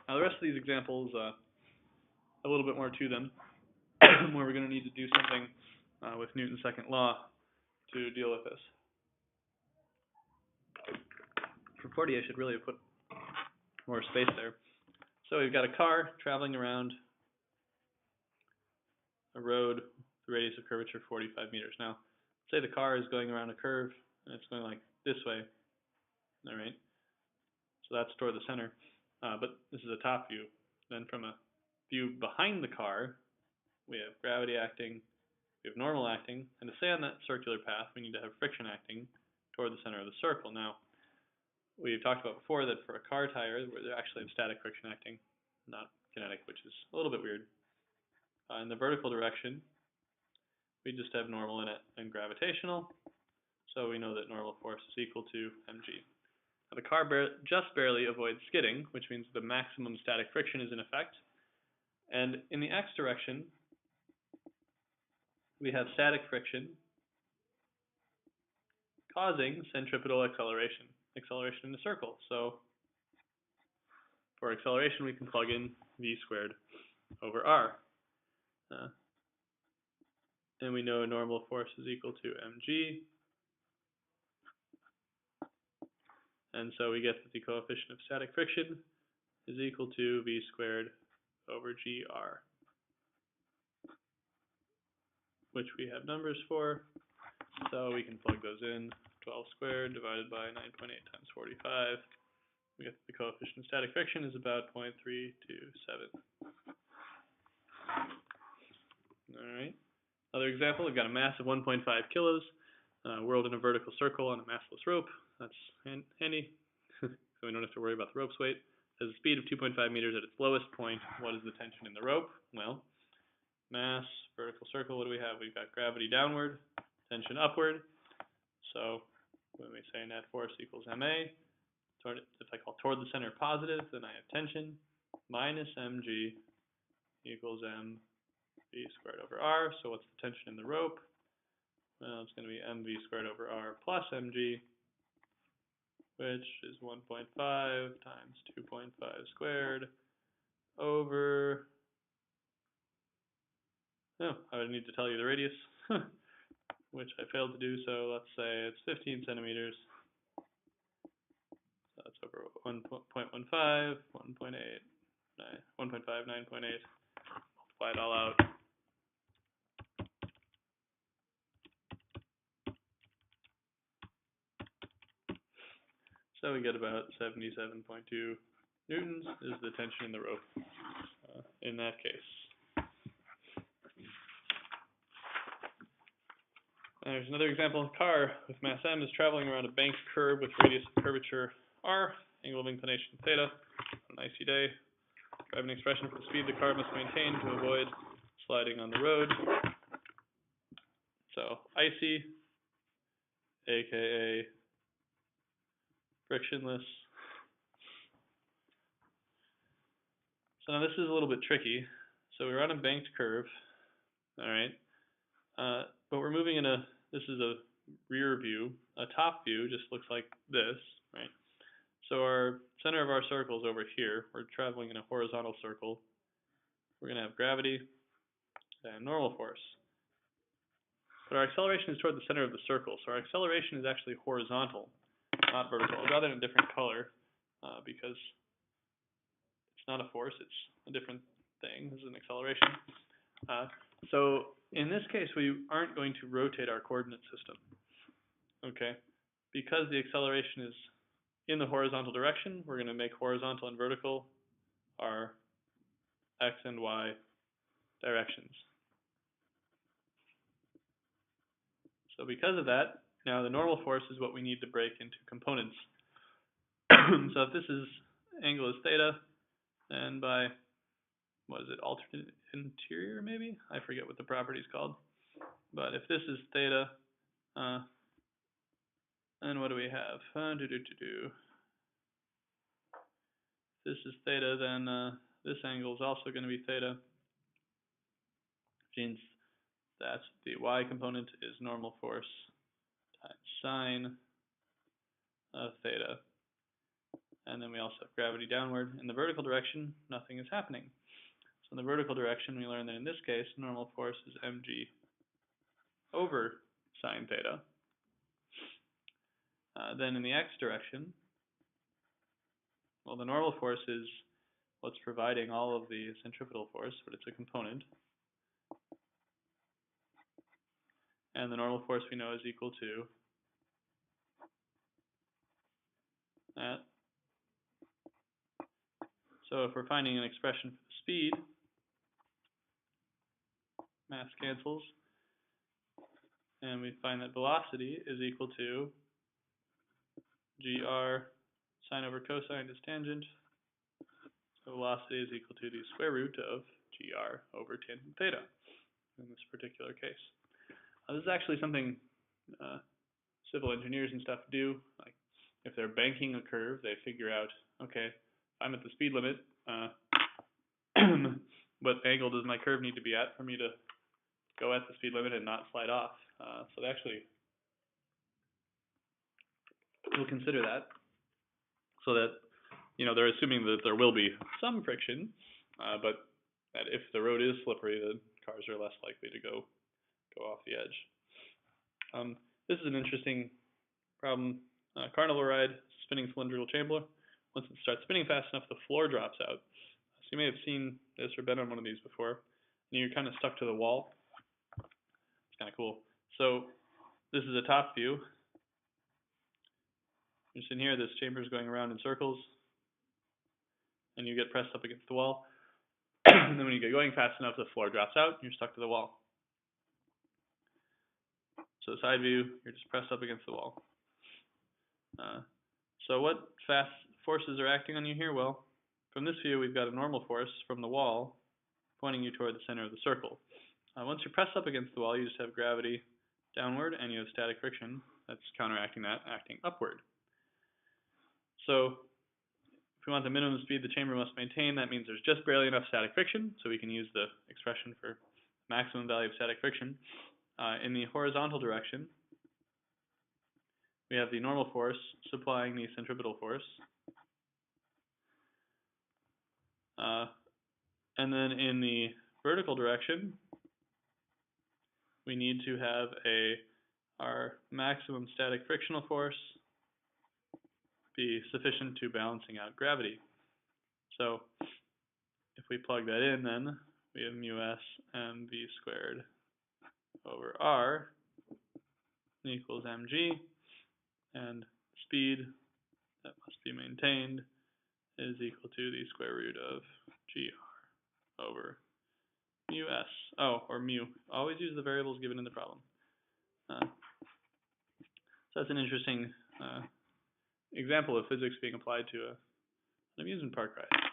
Now the rest of these examples, a little bit more to them, where we're going to need to do something with Newton's second law to deal with this. For 40, I should really have put more space there. So we've got a car traveling around a road with a radius of curvature 45 meters. Now, say the car is going around a curve, and it's going like this way, all right? So that's toward the center, but this is a top view. Then from a view behind the car, we have gravity acting, we have normal acting, and to stay on that circular path, we need to have friction acting toward the center of the circle. Now, we've talked about before that for a car tire, where they actually have static friction acting, not kinetic, which is a little bit weird. In the vertical direction, we just have normal in it and gravitational, so we know that normal force is equal to mg. Now, the car just barely avoids skidding, which means the maximum static friction is in effect. And in the x direction, we have static friction causing centripetal acceleration in the circle. So for acceleration, we can plug in v squared over r. And we know normal force is equal to mg. And so we get that the coefficient of static friction is equal to v squared over gr, which we have numbers for. So we can plug those in. 12 squared divided by 9.8 times 45. We get that the coefficient of static friction is about 0.327. All right. Another example, we've got a mass of 1.5 kilos, whirled in a vertical circle on a massless rope. That's handy, so we don't have to worry about the rope's weight. It has a speed of 2.5 meters at its lowest point. What is the tension in the rope? Well, mass, vertical circle, what do we have? We've got gravity downward, tension upward. So when we say net force equals ma, if I call toward the center positive, then I have tension minus mg equals mv squared over r. So what's the tension in the rope? Well, it's going to be mv squared over r plus mg, which is 1.5 times 2.5 squared over, I would need to tell you the radius, which I failed to do, so let's say it's 15 centimeters. So that's over 1.15, 1.8, 1.5, 9.8. Multiply it all out. So we get about 77.2 newtons is the tension in the rope in that case. There's another example. A car with mass m is traveling around a banked curve with radius of curvature r, angle of inclination theta, on an icy day. I have an expression for the speed the car must maintain to avoid sliding on the road. So icy, aka frictionless. So now this is a little bit tricky. So we're on a banked curve, all right, but we're moving in this is a rear view. A top view just looks like this, right? So our center of our circle is over here. We're traveling in a horizontal circle. We're going to have gravity and normal force. But our acceleration is toward the center of the circle. So our acceleration is actually horizontal, not vertical. I'd rather in a different color because it's not a force, it's a different thing. This is an acceleration. So in this case, we aren't going to rotate our coordinate system, okay? Because the acceleration is in the horizontal direction, we're going to make horizontal and vertical our x and y directions. So because of that, now the normal force is what we need to break into components. So if this is angle is theta, and by, what is it, alternate interior maybe? I forget what the property is called. But if this is theta, then what do we have? If this is theta, then this angle is also going to be theta, which means that the y component is normal force times sine of theta. and then we also have gravity downward. In the vertical direction, nothing is happening. So in the vertical direction, we learn that in this case, normal force is mg over sine theta. Then in the x direction, well, the normal force is what's providing all of the centripetal force, but it's a component. And the normal force we know is equal to that. So if we're finding an expression for the speed, mass cancels, and we find that velocity is equal to gr sine over cosine is tangent. So velocity is equal to the square root of gr over tangent theta in this particular case. This is actually something civil engineers and stuff do. Like if they're banking a curve, they figure out, okay, I'm at the speed limit, what angle does my curve need to be at for me to go at the speed limit and not slide off? So they actually will consider that, so that, you know, they're assuming that there will be some friction, but that if the road is slippery, the cars are less likely to go off the edge. This is an interesting problem. Carnival ride, spinning cylindrical chamber. Once it starts spinning fast enough, the floor drops out. So you may have seen this or been on one of these before. And you're kind of stuck to the wall. It's kind of cool. So this is a top view. You're sitting here, this chamber is going around in circles, and you get pressed up against the wall. And then when you get going fast enough, the floor drops out, and you're stuck to the wall. So side view, you're just pressed up against the wall. So what fast forces are acting on you here? Well, from this view, we've got a normal force from the wall pointing you toward the center of the circle. Once you're pressed up against the wall, you just have gravity downward, and you have static friction that's counteracting that, acting upward. So if we want the minimum speed the chamber must maintain, that means there's just barely enough static friction, so we can use the expression for maximum value of static friction. In the horizontal direction, we have the normal force supplying the centripetal force. And then in the vertical direction, we need to have our maximum static frictional force be sufficient to balancing out gravity. So if we plug that in, then we have mu s mv squared over r equals mg, and speed that must be maintained is equal to the square root of gr over mu s. Oh, or mu. Always use the variables given in the problem. So that's an interesting example of physics being applied to an amusement park ride.